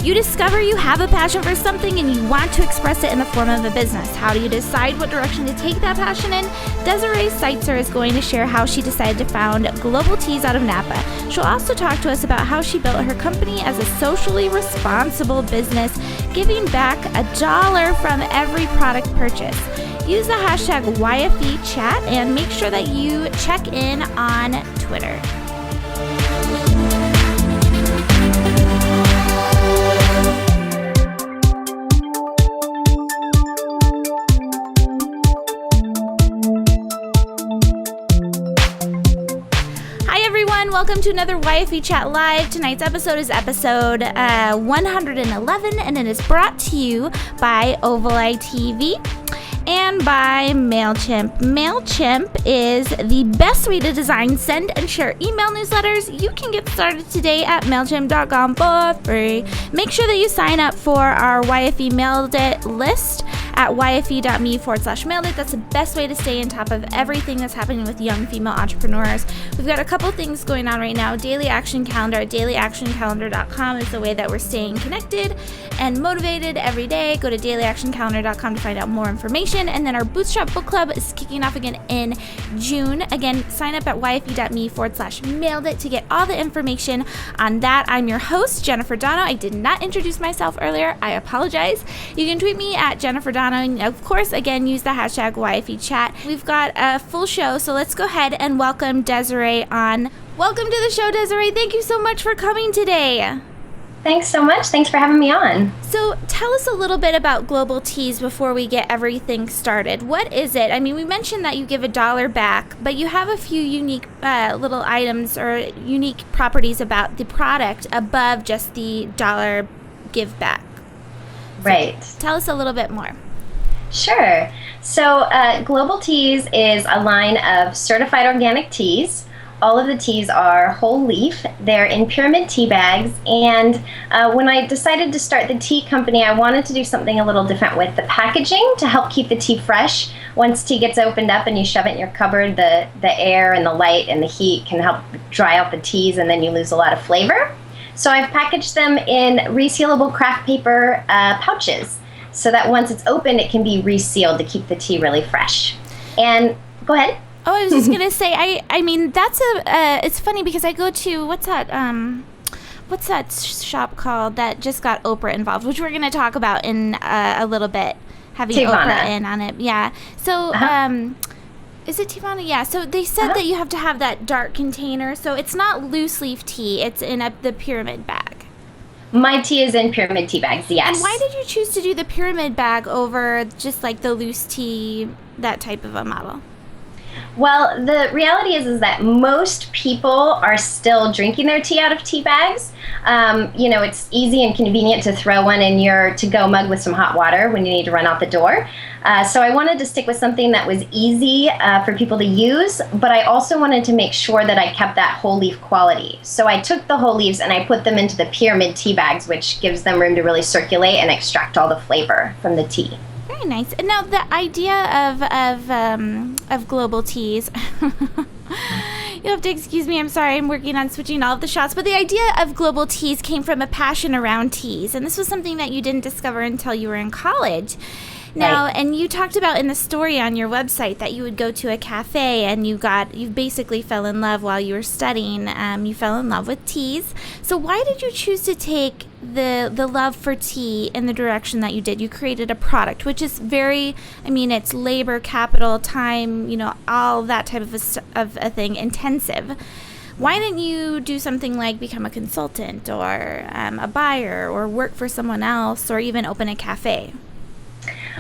You discover you have a passion for something and you want to express it in the form of a business. How do you decide what direction to take that passion in? Dezerai Seitzer is going to share how she decided to found Global Teas out of Napa. She'll also talk to us about how she built her company as a socially responsible business, giving back $1 from every product purchase. Use the hashtag YFEchat and make sure that you check in on Twitter. Welcome to another YFE Chat Live. Tonight's episode is episode 111, and it is brought to you by Oval Eye TV and by MailChimp. MailChimp is the best way to design, send, and share email newsletters. You can get started today at MailChimp.com for free. Make sure that you sign up for our YFE Mailed It list at yfe.me/mailed it. That's the best way to stay on top of everything that's happening with young female entrepreneurs. We've got a couple things going on right now. Daily Action Calendar at dailyactioncalendar.com is the way that we're staying connected and motivated every day. Go to dailyactioncalendar.com to find out more information. And then our Bootstrap Book Club is kicking off again in June. Again, sign up at yfe.me/mailed it to get all the information on that. I'm your host, Jennifer Donogh. I did not introduce myself earlier. I apologize. You can tweet me at Jennifer Donogh. And of course, again, use the hashtag YFEchat. We've got a full show, so let's go ahead and welcome Dezerai on. Welcome to the show, Dezerai. Thank you so much for coming today. Thanks so much. Thanks for having me on. So tell us a little bit about Global Teas before we get everything started. What is it? I mean, we mentioned that you give $1 back, but you have a few unique little items or unique properties about the product above just the $1 give back. So right. Tell us a little bit more. Sure. So Global Teas is a line of certified organic teas. All of the teas are whole leaf. They're in pyramid tea bags. And when I decided to start the tea company, I wanted to do something a little different with the packaging to help keep the tea fresh. Once tea gets opened up and you shove it in your cupboard, the air and the light and the heat can help dry out the teas, and then you lose a lot of flavor. So I've packaged them in resealable craft paper pouches, so that once it's open, it can be resealed to keep the tea really fresh. And go ahead. Oh, I was just gonna say, I mean, that's it's funny because I go to what's that shop called that just got Oprah involved, which we're gonna talk about in a little bit, having Teavana. Oprah in on it. Yeah. So, is it Teavana? Yeah. So they said that you have to have that dark container, so it's not loose leaf tea; it's in the pyramid bag. My tea is in pyramid tea bags, yes. And why did you choose to do the pyramid bag over just like the loose tea, that type of a model? Well, the reality is that most people are still drinking their tea out of tea bags. It's easy and convenient to throw one in your to-go mug with some hot water when you need to run out the door. So I wanted to stick with something that was easy for people to use, but I also wanted to make sure that I kept that whole leaf quality. So I took the whole leaves and I put them into the pyramid tea bags, which gives them room to really circulate and extract all the flavor from the tea. Very nice. And now the idea of Global Teas. You'll have to excuse me. I'm sorry. I'm working on switching all of the shots. But the idea of Global Teas came from a passion around teas, and this was something that you didn't discover until you were in college. Now, right. And you talked about in the story on your website that you would go to a cafe and you basically fell in love while you were studying. You fell in love with teas. So why did you choose to take the love for tea in the direction that you did? You created a product, which is it's labor, capital, time, all that type of a thing, intensive. Why didn't you do something like become a consultant or a buyer or work for someone else or even open a cafe?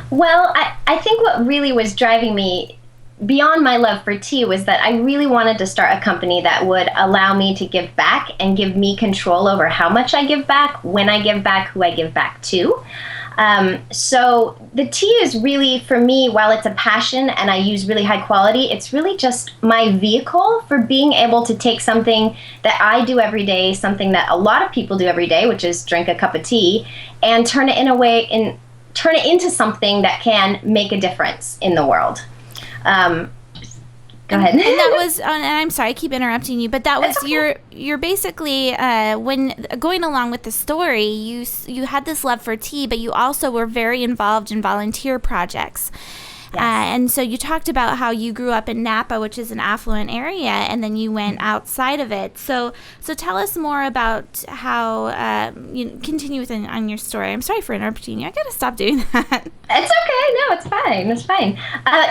Well, I think what really was driving me beyond my love for tea was that I really wanted to start a company that would allow me to give back and give me control over how much I give back, when I give back, who I give back to. So the tea is really, for me, while it's a passion and I use really high quality, it's really just my vehicle for being able to take something that I do every day, something that a lot of people do every day, which is drink a cup of tea, and turn it into something that can make a difference in the world. Go ahead. And that was, and I'm sorry, I keep interrupting you, but that was you're basically, when going along with the story, you had this love for tea, but you also were very involved in volunteer projects. Yes. And so you talked about how you grew up in Napa, which is an affluent area, and then you went outside of it. So tell us more about how you continue on your story. I'm sorry for interrupting you. I got to stop doing that. It's okay. No, it's fine. It's fine.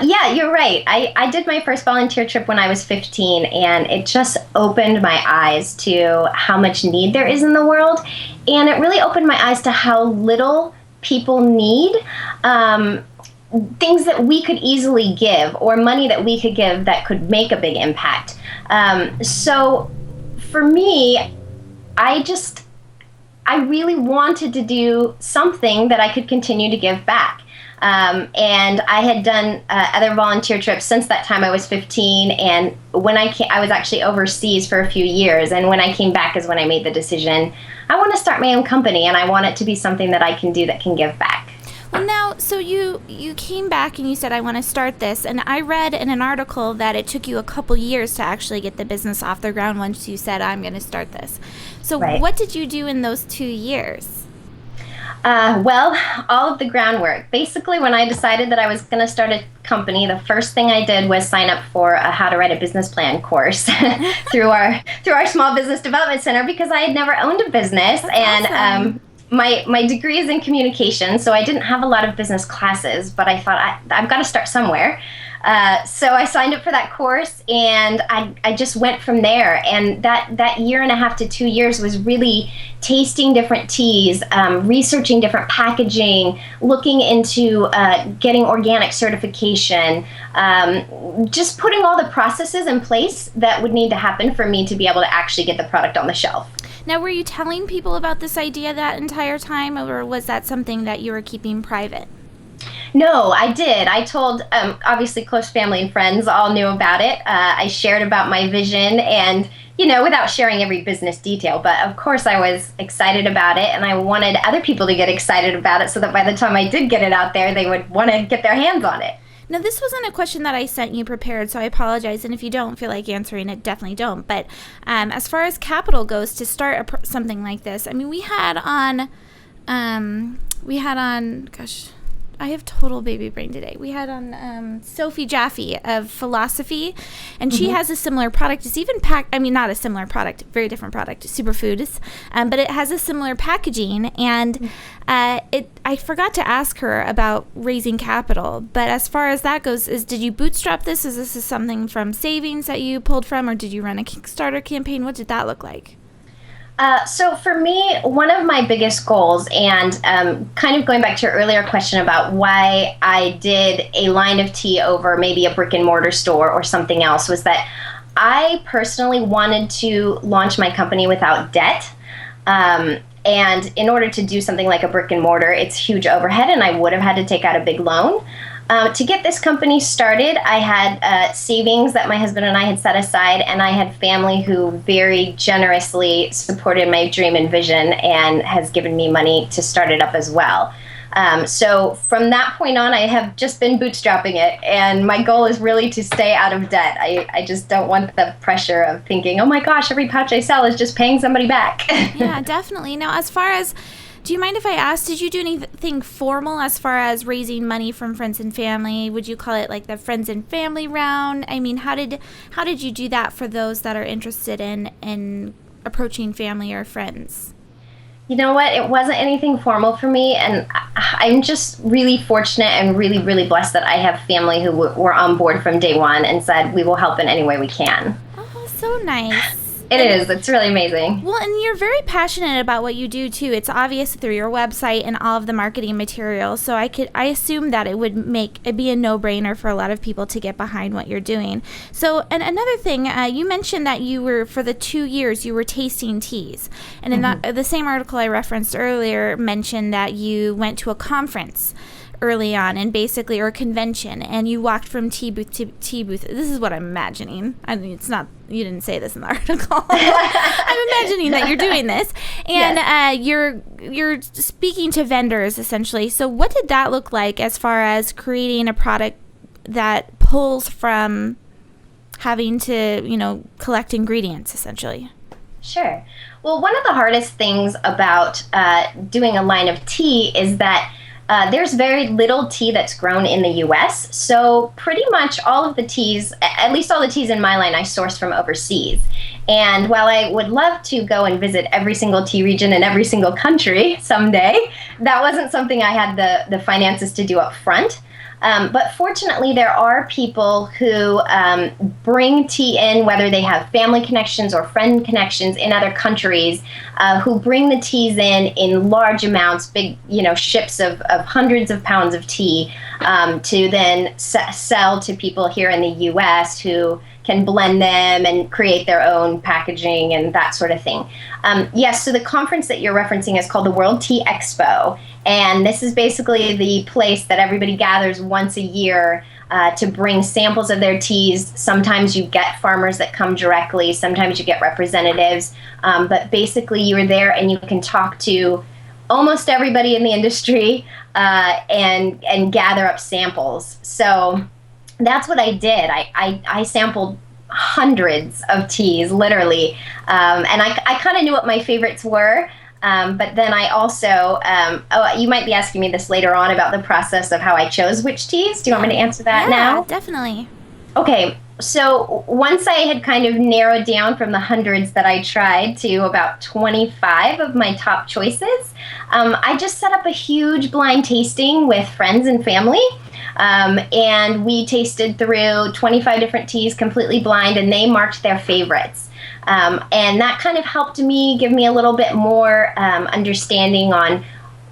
Yeah, you're right. I did my first volunteer trip when I was 15, and it just opened my eyes to how much need there is in the world. And it really opened my eyes to how little people need things that we could easily give, or money that we could give that could make a big impact. So for me, I really wanted to do something that I could continue to give back. And I had done other volunteer trips since that time. I was 15, and when I was actually overseas for a few years, and when I came back is when I made the decision, I want to start my own company, and I want it to be something that I can do that can give back. Well, now, so you came back and you said, I want to start this. And I read in an article that it took you a couple years to actually get the business off the ground once you said, I'm going to start this. So Right. What did you do in those 2 years? Well, all of the groundwork. Basically, when I decided that I was going to start a company, the first thing I did was sign up for a How to Write a Business Plan course through our Small Business Development Center, because I had never owned a business. That's and awesome. My degree is in communication, so I didn't have a lot of business classes, but I thought I've got to start somewhere. So I signed up for that course, and I just went from there. And that year and a half to 2 years was really tasting different teas, researching different packaging, looking into getting organic certification, just putting all the processes in place that would need to happen for me to be able to actually get the product on the shelf. Now, were you telling people about this idea that entire time, or was that something that you were keeping private? No, I did. I told, obviously, close family and friends all knew about it. I shared about my vision, and, without sharing every business detail. But of course, I was excited about it, and I wanted other people to get excited about it so that by the time I did get it out there, they would want to get their hands on it. Now, this wasn't a question that I sent you prepared, so I apologize. And if you don't feel like answering it, definitely don't. But as far as capital goes to start something like this, I mean, we had on, gosh, I have total baby brain today. We had on Sophie Jaffe of Philosophy, and she has a similar product. It's even not a similar product, very different product, superfoods, but it has a similar packaging. And I forgot to ask her about raising capital, but as far as that goes, did you bootstrap this? Is this something from savings that you pulled from, or did you run a Kickstarter campaign? What did that look like? So for me, one of my biggest goals, and kind of going back to your earlier question about why I did a line of tea over maybe a brick and mortar store or something else, was that I personally wanted to launch my company without debt. And in order to do something like a brick and mortar, it's huge overhead, and I would have had to take out a big loan. To get this company started, I had savings that my husband and I had set aside, and I had family who very generously supported my dream and vision and has given me money to start it up as well. So from that point on, I have just been bootstrapping it, and my goal is really to stay out of debt. I just don't want the pressure of thinking, oh my gosh, every pouch I sell is just paying somebody back. Yeah, definitely. Now, as far as, do you mind if I ask, did you do anything formal as far as raising money from friends and family? Would you call it like the friends and family round? I mean, how did you do that for those that are interested in approaching family or friends? You know what? It wasn't anything formal for me, and I'm just really fortunate and really, really blessed that I have family who were on board from day one and said, we will help in any way we can. Oh, so nice. It is. It's really amazing. Well, and you're very passionate about what you do, too. It's obvious through your website and all of the marketing materials. So I assume that it would be a no-brainer for a lot of people to get behind what you're doing. So, and another thing, you mentioned that for the 2 years, you were tasting teas. And in the same article I referenced earlier mentioned that you went to a conference early on, and basically, or a convention, and you walked from tea booth to tea booth. This is what I'm imagining. I mean, it's not, you didn't say this in the article. I'm imagining that you're doing this, and yes. You're speaking to vendors, essentially. So what did that look like as far as creating a product that pulls from having to, collect ingredients essentially? Sure. Well, one of the hardest things about doing a line of tea is that there's very little tea that's grown in the U.S. So pretty much all of the teas, at least all the teas in my line, I source from overseas. And while I would love to go and visit every single tea region in every single country someday, that wasn't something I had the finances to do up front. But fortunately, there are people who bring tea in, whether they have family connections or friend connections in other countries, who bring the teas in large amounts, big, ships of hundreds of pounds of tea, to then sell to people here in the U.S. who can blend them and create their own packaging and that sort of thing. Yes, so the conference that you're referencing is called the World Tea Expo. And this is basically the place that everybody gathers once a year to bring samples of their teas. Sometimes you get farmers that come directly. Sometimes you get representatives. But basically you're there and you can talk to almost everybody in the industry and gather up samples. So that's what I did. I sampled hundreds of teas, literally. And I kind of knew what my favorites were. But then I also, you might be asking me this later on about the process of how I chose which teas. Do you want me to answer that now? Yeah, definitely. Okay, so once I had kind of narrowed down from the hundreds that I tried to about 25 of my top choices, I just set up a huge blind tasting with friends and family. And we tasted through 25 different teas completely blind, and they marked their favorites. And that kind of helped me give me a little bit more understanding on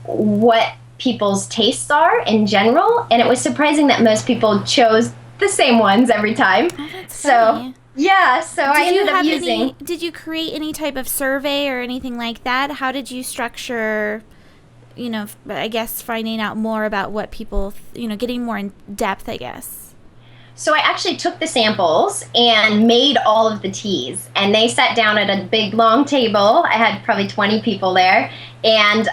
what people's tastes are in general. And it was surprising that most people chose the same ones every time. Oh, that's funny. Yeah, so I ended up using... Did you create any type of survey or anything like that? How did you structure, I guess finding out more about what people, getting more in depth, I guess? So I actually took the samples and made all of the teas, and they sat down at a big long table. I had probably 20 people there, and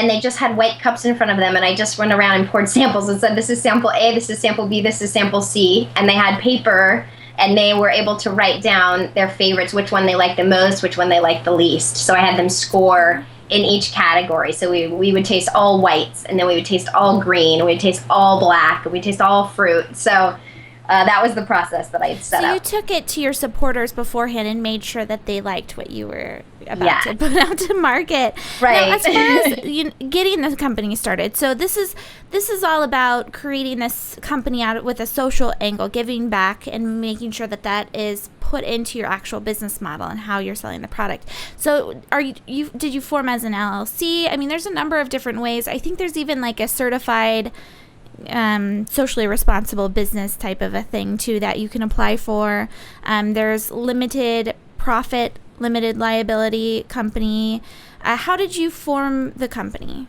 they just had white cups in front of them, and I just went around and poured samples and said, this is sample A, this is sample B, this is sample C, and they had paper, and they were able to write down their favorites, which one they liked the most, which one they liked the least. So I had them score in each category. So we would taste all whites, and then we would taste all green, and we'd taste all black, and we'd taste all fruit. So that was the process that I had set up. So you took it to your supporters beforehand and made sure that they liked what you were about to put out to market. Right. Now, as far as getting the company started, so this is all about creating this company out with a social angle, giving back, and making sure that is put into your actual business model and how you're selling the product. So did you form as an LLC? I mean, there's a number of different ways. I think there's even like a certified socially responsible business type of a thing too that you can apply for. There's limited profit, limited liability company. How did you form the company?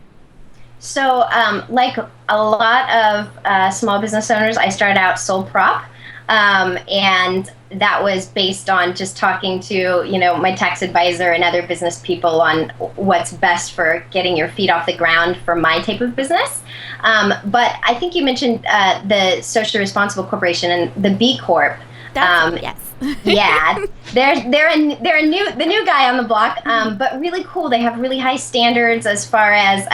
So like a lot of small business owners, I started out sole prop. And that was based on just talking to, my tax advisor and other business people on what's best for getting your feet off the ground for my type of business. But I think you mentioned the socially responsible corporation and the B Corp. Yes. Yeah, they're the new guy on the block, but really cool. They have really high standards as far as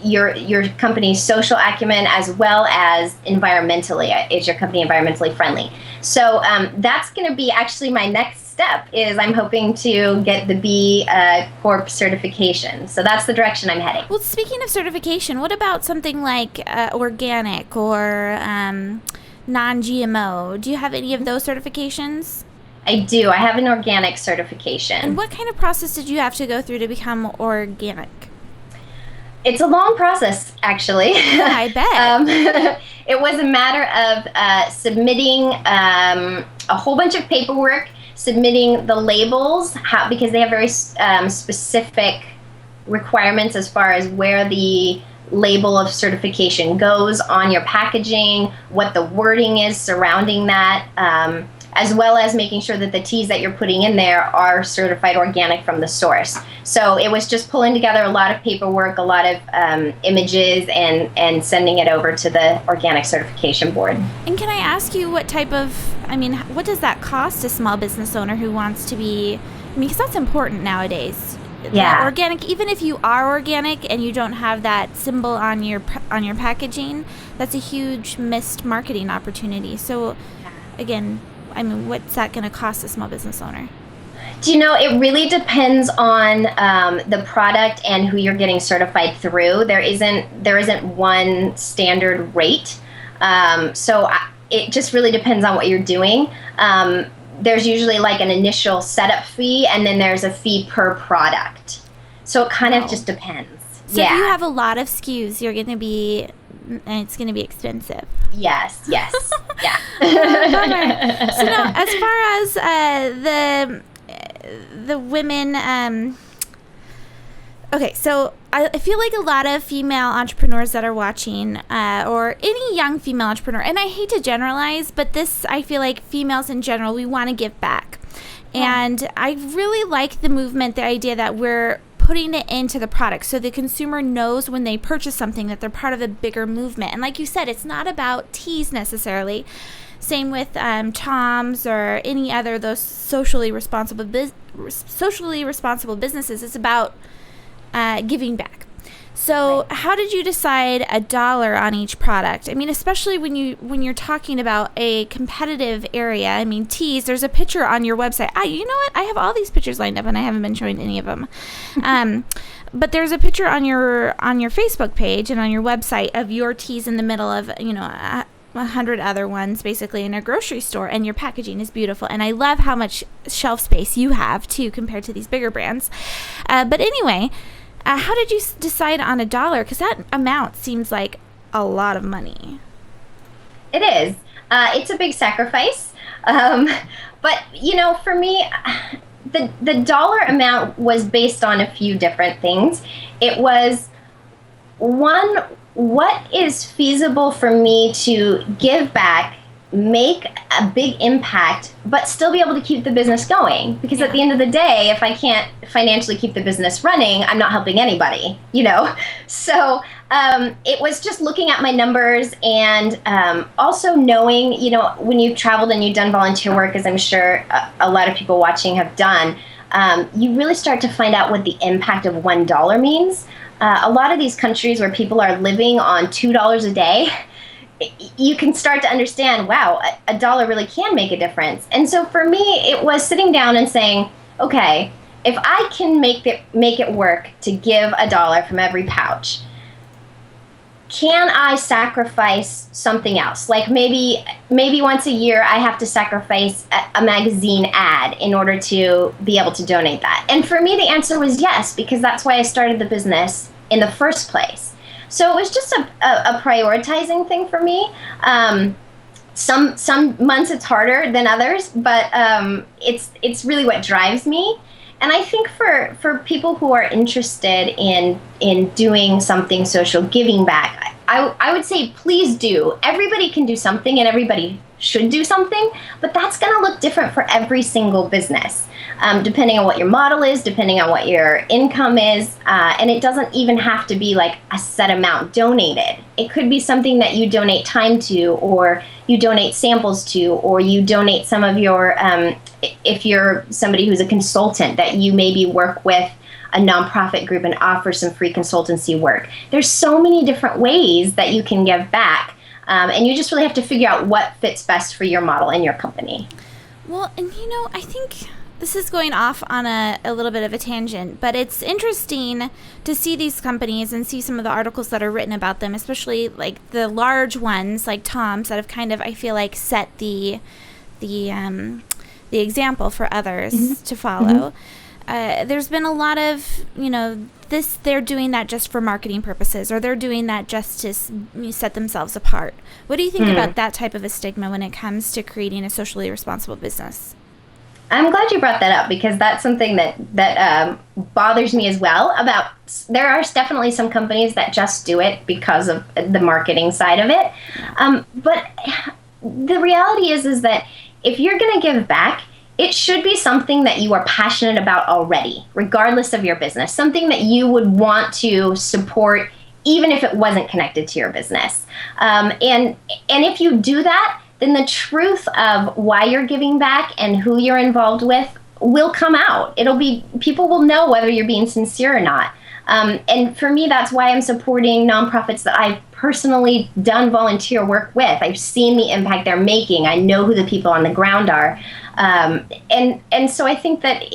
your company's social acumen as well as environmentally. Is your company environmentally friendly? So that's going to be actually my next step. Is I'm hoping to get the B Corp certification. So that's the direction I'm heading. Well, speaking of certification, what about something like organic or non-GMO? Do you have any of those certifications? I do. I have an organic certification. And what kind of process did you have to go through to become organic? It's a long process, actually. Yeah, I bet. It was a matter of submitting a whole bunch of paperwork, submitting the labels, because they have very specific requirements as far as where the label of certification goes on your packaging, what the wording is surrounding that, as well as making sure that the teas that you're putting in there are certified organic from the source. So it was just pulling together a lot of paperwork, a lot of images, and sending it over to the organic certification board. And can I ask you what does that cost a small business owner who wants to be, because that's important nowadays. Yeah. Organic, even if you are organic and you don't have that symbol on your packaging, that's a huge missed marketing opportunity. So again, what's that going to cost a small business owner? Do you know, it really depends on the product and who you're getting certified through. There isn't one standard rate. It just really depends on what you're doing. There's usually like an initial setup fee, and then there's a fee per product. So it kind of just depends. So if you have a lot of SKUs, it's going to be expensive. Yes. Yeah. So now, as far as the women, okay, so I feel like a lot of female entrepreneurs that are watching, or any young female entrepreneur, and I hate to generalize, but I feel like females in general, we want to give back. And I really like the movement, the idea that we're putting it into the product so the consumer knows when they purchase something that they're part of a bigger movement. And like you said, it's not about teas necessarily. Same with Tom's or any other those socially responsible businesses. It's about giving back. So how did you decide $1 on each product? Especially when you're talking about a competitive area. Teas, there's a picture on your website. You know what? I have all these pictures lined up and I haven't been showing any of them. But there's a picture on your Facebook page and on your website of your teas in the middle of, 100 other ones basically in a grocery store, and your packaging is beautiful. And I love how much shelf space you have too compared to these bigger brands. But anyway, how did you decide on $1? Because that amount seems like a lot of money. It is. It's a big sacrifice. But, for me, the dollar amount was based on a few different things. It was, one, what is feasible for me to give back, make a big impact, but still be able to keep the business going? Because at the end of the day, if I can't financially keep the business running, I'm not helping anybody, So it was just looking at my numbers, and also knowing, when you've traveled and you've done volunteer work, as I'm sure a lot of people watching have done, you really start to find out what the impact of $1 means. A lot of these countries where people are living on $2 a day, you can start to understand, wow, $1 really can make a difference. And so for me, it was sitting down and saying, okay, if I can make it work to give $1 from every pouch, can I sacrifice something else? Like maybe once a year I have to sacrifice a magazine ad in order to be able to donate that. And for me, the answer was yes, because that's why I started the business in the first place. So it was just a prioritizing thing for me. Some months it's harder than others, but it's really what drives me. And I think for people who are interested in doing something social, giving back, I would say please do. Everybody can do something, and everybody should do something, but that's going to look different for every single business, depending on what your model is, depending on what your income is, and it doesn't even have to be like a set amount donated. It could be something that you donate time to, or you donate samples to, or you donate some of your, if you're somebody who's a consultant, that you maybe work with a nonprofit group and offer some free consultancy work. There's so many different ways that you can give back. And you just really have to figure out what fits best for your model and your company. Well, and I think this is going off on a little bit of a tangent, but it's interesting to see these companies and see some of the articles that are written about them, especially like the large ones like Tom's that have kind of, I feel like, set the example for others to follow. There's been a lot of, they're doing that just for marketing purposes, or they're doing that just to set themselves apart. What do you think about that type of a stigma when it comes to creating a socially responsible business? I'm glad you brought that up, because that's something that bothers me as well. There are definitely some companies that just do it because of the marketing side of it. But the reality is that if you're going to give back, it should be something that you are passionate about already, regardless of your business, something that you would want to support even if it wasn't connected to your business. And if you do that, then the truth of why you're giving back and who you're involved with will come out. People will know whether you're being sincere or not. And for me, that's why I'm supporting nonprofits that I've personally done volunteer work with. I've seen the impact they're making. I know who the people on the ground are. And so I think that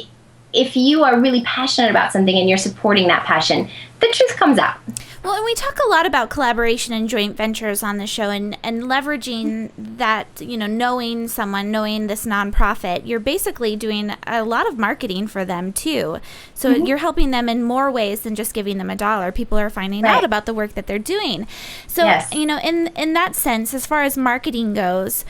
if you are really passionate about something and you're supporting that passion, the truth comes out. Well, and we talk a lot about collaboration and joint ventures on the show, and leveraging that, knowing someone, knowing this nonprofit, you're basically doing a lot of marketing for them too. So you're helping them in more ways than just giving them $1. People are finding out about the work that they're doing. So, in that sense, as far as marketing goes,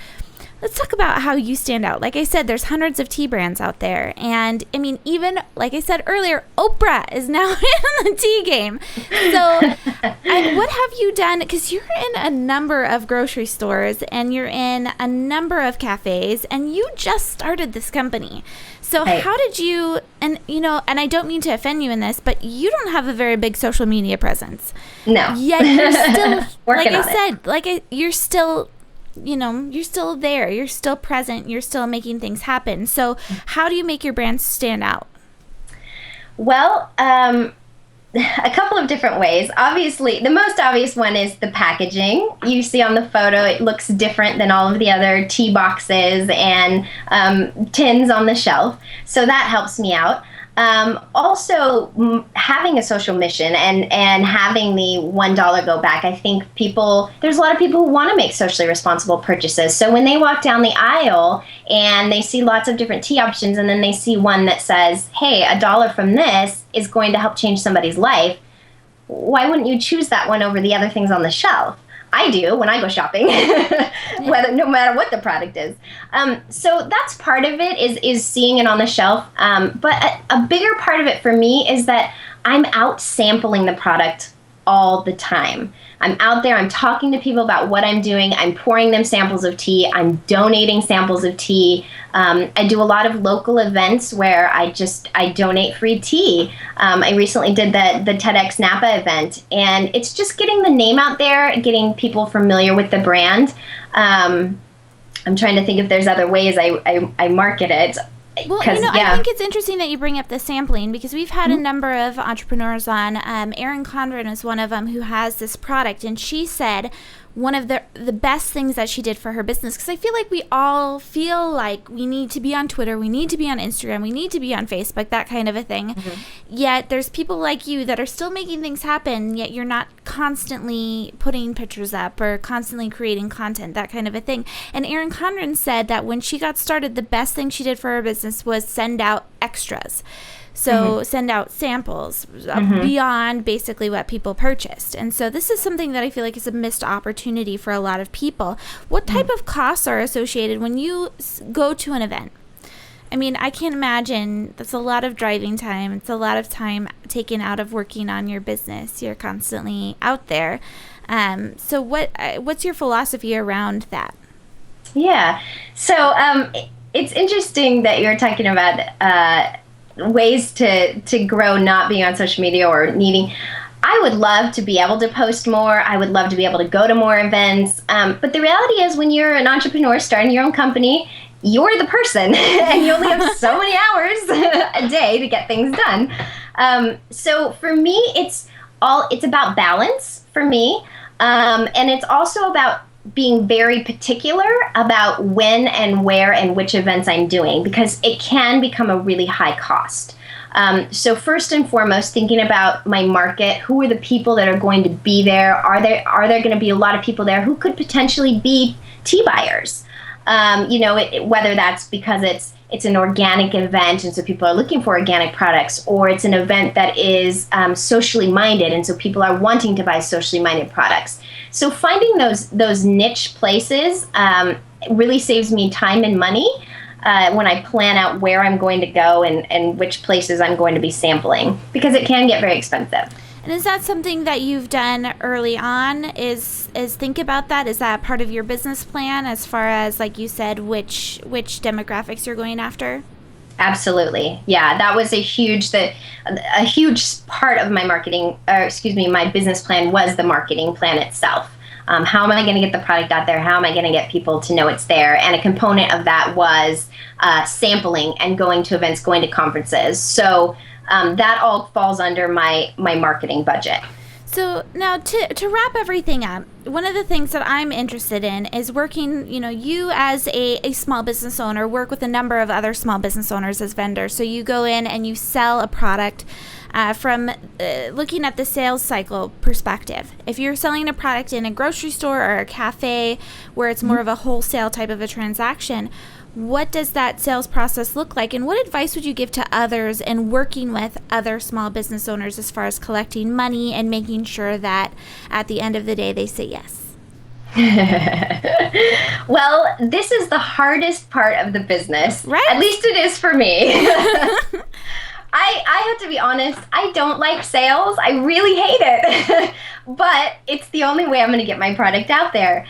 let's talk about how you stand out. Like I said, there's hundreds of tea brands out there. And I mean, even like I said earlier, Oprah is now in the tea game. So what have you done? Because you're in a number of grocery stores and you're in a number of cafes and you just started this company. So how did you, and I don't mean to offend you in this, but you don't have a very big social media presence. No. Yet you're still, you're still, you're still there. You're still present. You're still making things happen. So how do you make your brand stand out? Well, a couple of different ways. Obviously, the most obvious one is the packaging. You see on the photo, it looks different than all of the other tea boxes and tins on the shelf. So that helps me out. Also, having a social mission and having the $1 go back, I think there's a lot of people who want to make socially responsible purchases. So when they walk down the aisle and they see lots of different tea options and then they see one that says, hey, $1 from this is going to help change somebody's life, why wouldn't you choose that one over the other things on the shelf? I do when I go shopping, no matter what the product is. So that's part of it is seeing it on the shelf. But a bigger part of it for me is that I'm out sampling the product all the time. I'm out there, I'm talking to people about what I'm doing. I'm pouring them samples of tea. I'm donating samples of tea. I do a lot of local events where I donate free tea. I recently did the TEDx Napa event, and it's just getting the name out there, getting people familiar with the brand. I'm trying to think if there's other ways I market it. Well, I think it's interesting that you bring up the sampling because we've had a number of entrepreneurs on. Erin Condren is one of them who has this product, and she said one of the best things that she did for her business, because I feel like we all feel like we need to be on Twitter, we need to be on Instagram, we need to be on Facebook, that kind of a thing. Yet there's people like you that are still making things happen, yet you're not constantly putting pictures up or constantly creating content, that kind of a thing. And Erin Condren said that when she got started, the best thing she did for her business was send out extras. So send out samples beyond basically what people purchased. And so this is something that I feel like is a missed opportunity for a lot of people. What type of costs are associated when you go to an event? I mean, I can't imagine. That's a lot of driving time. It's a lot of time taken out of working on your business. You're constantly out there. So what's your philosophy around that? Yeah. So it's interesting that you're talking about ways to grow not being on social media or needing. I would love to be able to post more. I would love to be able to go to more events. But the reality is when you're an entrepreneur starting your own company, you're the person and you only have so many hours a day to get things done. So for me, it's about balance for me. And it's also about being very particular about when and where and which events I'm doing, because it can become a really high cost. So first and foremost, thinking about my market, who are the people that are going to be there? Are there going to be a lot of people there who could potentially be tea buyers? Whether that's because it's an organic event and so people are looking for organic products, or it's an event that is socially minded and so people are wanting to buy socially minded products. So finding those niche places really saves me time and money when I plan out where I'm going to go and which places I'm going to be sampling, because it can get very expensive. And is that something that you've done early on, is think about that? Is that part of your business plan as far as, like you said, which demographics you're going after? Absolutely. Yeah, that was a huge part of my my business plan was the marketing plan itself. How am I going to get the product out there? How am I going to get people to know it's there? And a component of that was sampling and going to events, going to conferences. So that all falls under my marketing budget. So now to wrap everything up, one of the things that I'm interested in is working, you as a small business owner work with a number of other small business owners as vendors. So you go in and you sell a product from looking at the sales cycle perspective. If you're selling a product in a grocery store or a cafe where it's more of a wholesale type of a transaction, what does that sales process look like, and what advice would you give to others in working with other small business owners as far as collecting money and making sure that at the end of the day they say yes? Well, this is the hardest part of the business. Right? At least it is for me. I have to be honest, I don't like sales. I really hate it. But it's the only way I'm going to get my product out there.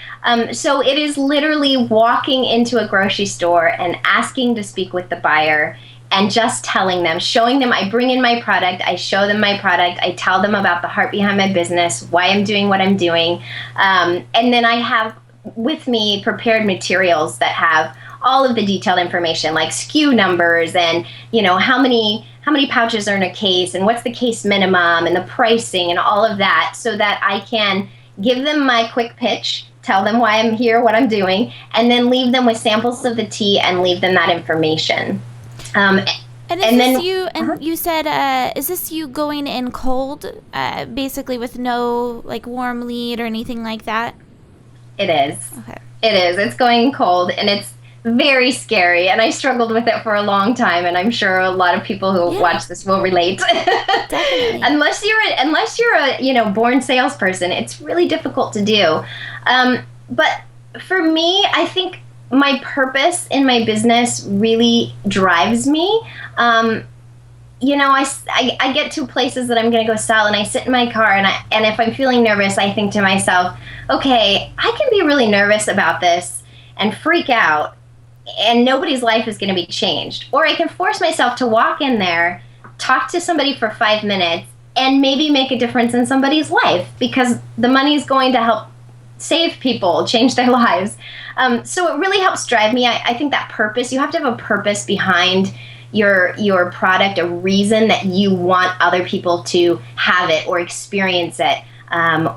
So it is literally walking into a grocery store and asking to speak with the buyer and just telling them, showing them, I bring in my product, I show them my product, I tell them about the heart behind my business, why I'm doing what I'm doing. And then I have with me prepared materials that have all of the detailed information, like SKU numbers and, how many pouches are in a case and what's the case minimum and the pricing and all of that, so that I can give them my quick pitch, tell them why I'm here, what I'm doing, and then leave them with samples of the tea and leave them that information. You said, is this you going in cold, basically with no warm lead or anything like that? It is. Okay. It is. It's going cold, and it's very scary, and I struggled with it for a long time, and I'm sure a lot of people who watch this will relate. Definitely. unless you're a born salesperson, it's really difficult to do. But for me, I think my purpose in my business really drives me. I get to places that I'm going to go sell, and I sit in my car, and if I'm feeling nervous, I think to myself, okay, I can be really nervous about this and freak out, and nobody's life is going to be changed. Or I can force myself to walk in there, talk to somebody for 5 minutes, and maybe make a difference in somebody's life, because the money is going to help save people, change their lives. So it really helps drive me. I think that purpose, you have to have a purpose behind your product, a reason that you want other people to have it or experience it,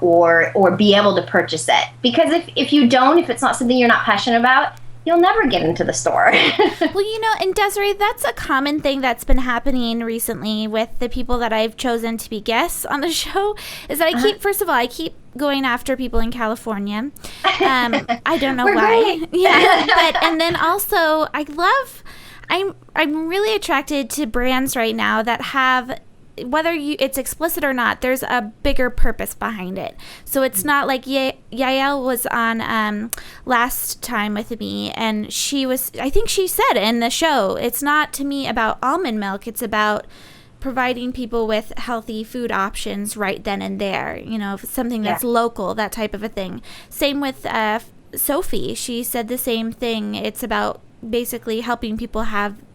or be able to purchase it. Because if it's not something you're not passionate about, you'll never get into the store. Well, and Dezerai, that's a common thing that's been happening recently with the people that I've chosen to be guests on the show, is that I keep going after people in California. I don't know why. Great. Yeah, and then also I'm really attracted to brands right now that have, whether it's explicit or not, there's a bigger purpose behind it. So it's not like Yael was on last time with me, and I think she said in the show, it's not to me about almond milk, it's about providing people with healthy food options right then and there, something that's local, that type of a thing. Same with Sophie. She said the same thing. It's about basically helping people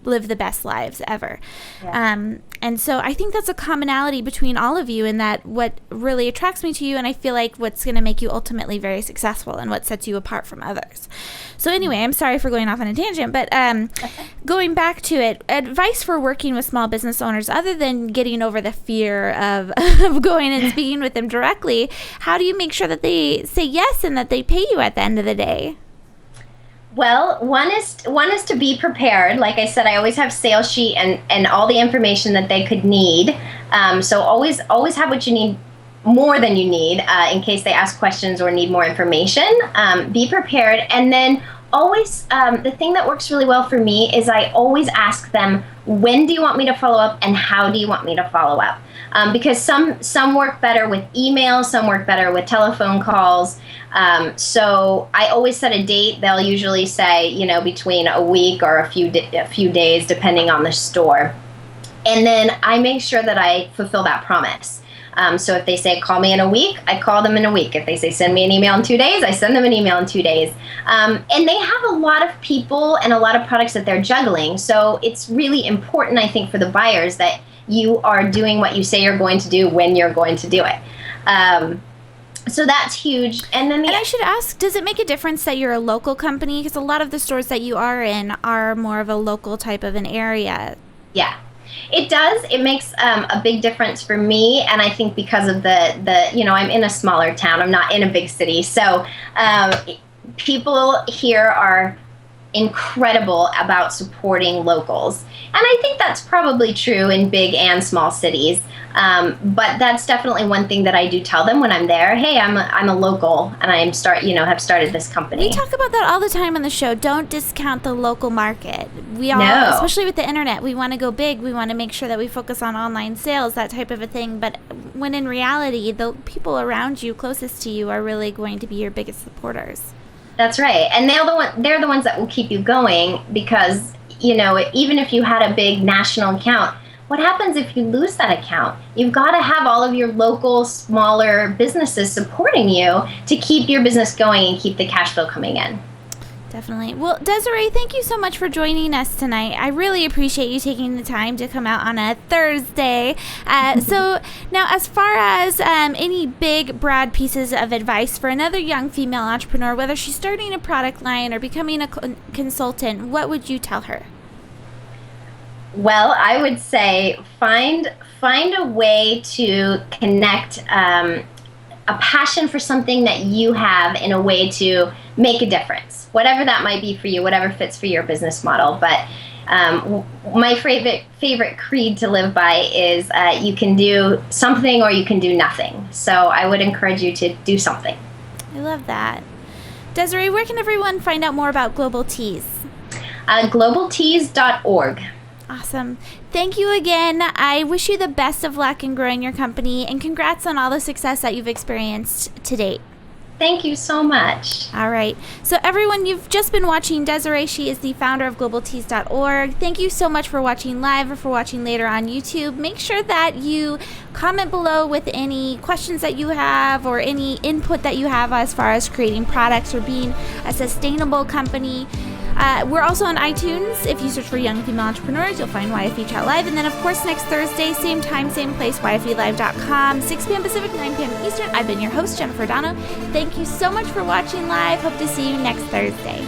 live the best lives ever. And so I think that's a commonality between all of you, in that what really attracts me to you, and I feel like what's going to make you ultimately very successful and what sets you apart from others. So anyway, I'm sorry for going off on a tangent, but going back to it, advice for working with small business owners, other than getting over the fear of going and speaking with them directly, how do you make sure that they say yes and that they pay you at the end of the day? Well, one is to be prepared. Like I said, I always have sales sheet and all the information that they could need. So always have what you need, more than you need, in case they ask questions or need more information. Be prepared. And then always, the thing that works really well for me is I always ask them, when do you want me to follow up and how do you want me to follow up? Because some work better with email, some work better with telephone calls. So I always set a date. They'll usually say, between a week or a few days, depending on the store. And then I make sure that I fulfill that promise. So if they say, call me in a week, I call them in a week. If they say, send me an email in 2 days, I send them an email in 2 days. And they have a lot of people and a lot of products that they're juggling. So it's really important, I think, for the buyers that you are doing what you say you're going to do when you're going to do it. So that's huge. And then I should ask, does it make a difference that you're a local company? Because a lot of the stores that you are in are more of a local type of an area. Yeah, it does. It makes a big difference for me. And I think because of I'm in a smaller town. I'm not in a big city. So people here are incredible about supporting locals. And I think that's probably true in big and small cities. But that's definitely one thing that I do tell them when I'm there. Hey, I'm a local, and have started this company. We talk about that all the time on the show. Don't discount the local market. We all, especially with the internet, we want to go big. We want to make sure that we focus on online sales, that type of a thing. But when in reality, the people around you, closest to you, are really going to be your biggest supporters. That's right, and they're the ones that will keep you going, because even if you had a big national account, what happens if you lose that account? You've got to have all of your local, smaller businesses supporting you to keep your business going and keep the cash flow coming in. Definitely. Well, Dezerai, thank you so much for joining us tonight. I really appreciate you taking the time to come out on a Thursday. So now, as far as any big, broad pieces of advice for another young female entrepreneur, whether she's starting a product line or becoming a consultant, what would you tell her? Well, I would say find a way to connect a passion for something that you have in a way to make a difference, whatever that might be for you, whatever fits for your business model. But my favorite creed to live by is you can do something or you can do nothing. So I would encourage you to do something. I love that. Dezerai, where can everyone find out more about Global Tees? globaltees.org. Awesome. Thank you again. I wish you the best of luck in growing your company, and congrats on all the success that you've experienced to date. Thank you so much. All right. So everyone, you've just been watching Dezerai. She is the founder of globaltees.org. Thank you so much for watching live or for watching later on YouTube. Make sure that you comment below with any questions that you have or any input that you have as far as creating products or being a sustainable company. We're also on iTunes. If you search for Young Female Entrepreneurs, you'll find YFE Chat Live. And then, of course, next Thursday, same time, same place, YFELive.com, 6 p.m. Pacific, 9 p.m. Eastern. I've been your host, Jennifer Donogh. Thank you so much for watching live. Hope to see you next Thursday.